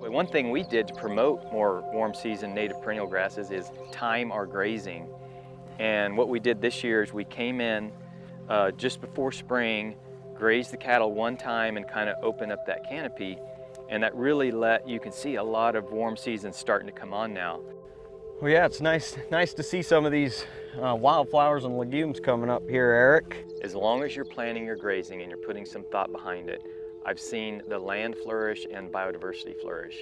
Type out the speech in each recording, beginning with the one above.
Exactly. One thing we did to promote more warm season native perennial grasses is time our grazing. And what we did this year is we came in just before spring, grazed the cattle one time and kind of opened up that canopy. And that really you can see a lot of warm seasons starting to come on now. Well, yeah, it's nice to see some of these wildflowers and legumes coming up here, Eric. As long as you're planning your grazing and you're putting some thought behind it, I've seen the land flourish and biodiversity flourish.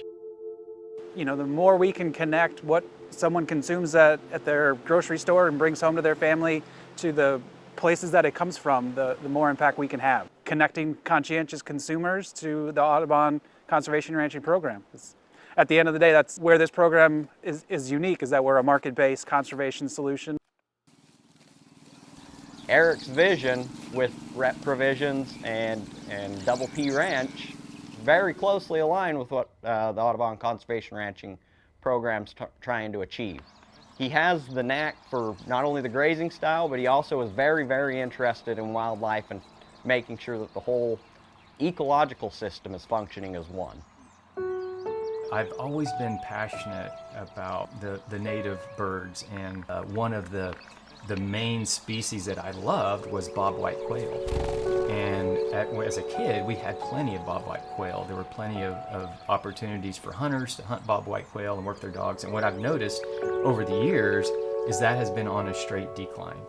You know, the more we can connect what someone consumes at their grocery store and brings home to their family to the places that it comes from, the more impact we can have. Connecting conscientious consumers to the Audubon Conservation Ranching Program. At the end of the day, that's where this program is unique, is that we're a market-based conservation solution. Eric's vision with Rep Provisions and Double P Ranch very closely aligned with what the Audubon Conservation Ranching Program's trying to achieve. He has the knack for not only the grazing style, but he also is very, very interested in wildlife and making sure that the whole ecological system is functioning as one. I've always been passionate about the native birds, and one of the main species that I loved was bobwhite quail. And as a kid, we had plenty of bobwhite quail. There were plenty of opportunities for hunters to hunt bobwhite quail and work their dogs. And what I've noticed over the years is that has been on a straight decline.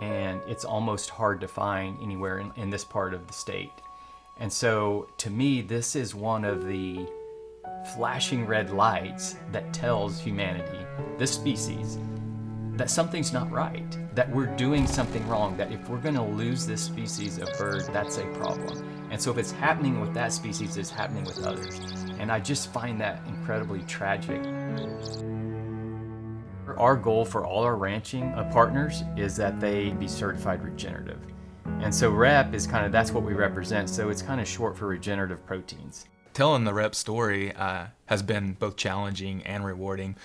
And it's almost hard to find anywhere in this part of the state. And so to me, this is one of the flashing red lights that tells humanity, this species, that something's not right, that we're doing something wrong, that if we're going to lose this species of bird, that's a problem. And so if it's happening with that species, it's happening with others. And I just find that incredibly tragic. Our goal for all our ranching partners is that they be certified regenerative. And so REP is that's what we represent, so it's kind of short for regenerative proteins. Telling the REP story has been both challenging and rewarding.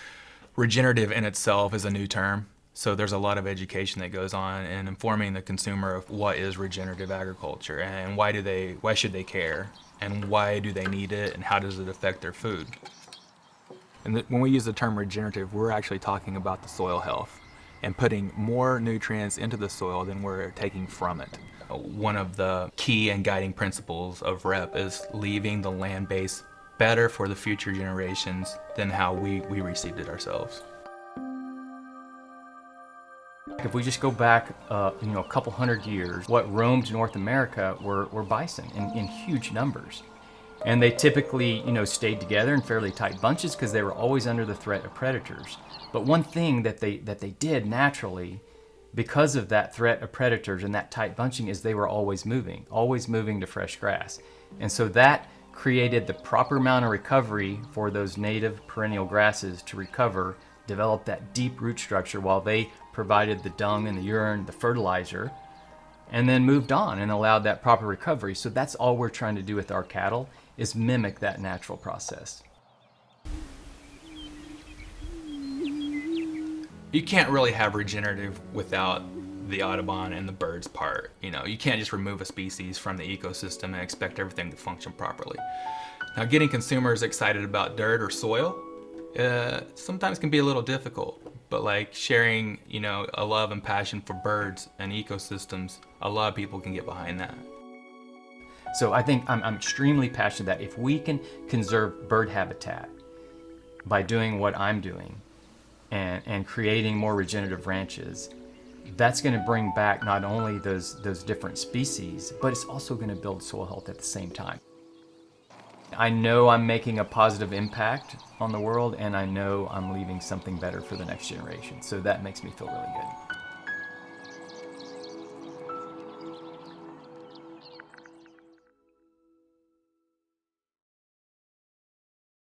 Regenerative in itself is a new term, so there's a lot of education that goes on in informing the consumer of what is regenerative agriculture and why should they care, and why do they need it, and how does it affect their food. And when we use the term regenerative, we're actually talking about the soil health and putting more nutrients into the soil than we're taking from it. One of the key and guiding principles of REP is leaving the land base better for the future generations than how we received it ourselves. If we just go back a couple hundred years, what roamed North America were bison in huge numbers. And they typically stayed together in fairly tight bunches because they were always under the threat of predators. But one thing that they did naturally, because of that threat of predators and that tight bunching, is they were always moving to fresh grass. And so that created the proper amount of recovery for those native perennial grasses to recover, develop that deep root structure while they provided the dung and the urine, the fertilizer, and then moved on and allowed that proper recovery. So that's all we're trying to do with our cattle, is mimic that natural process. You can't really have regenerative without the Audubon and the birds part. You can't just remove a species from the ecosystem and expect everything to function properly. Now, getting consumers excited about dirt or soil sometimes can be a little difficult, but like sharing, a love and passion for birds and ecosystems, a lot of people can get behind that. So I think I'm extremely passionate that if we can conserve bird habitat by doing what I'm doing and creating more regenerative ranches, that's going to bring back not only those different species, but it's also going to build soil health at the same time. I know I'm making a positive impact on the world, and I know I'm leaving something better for the next generation. So that makes me feel really good.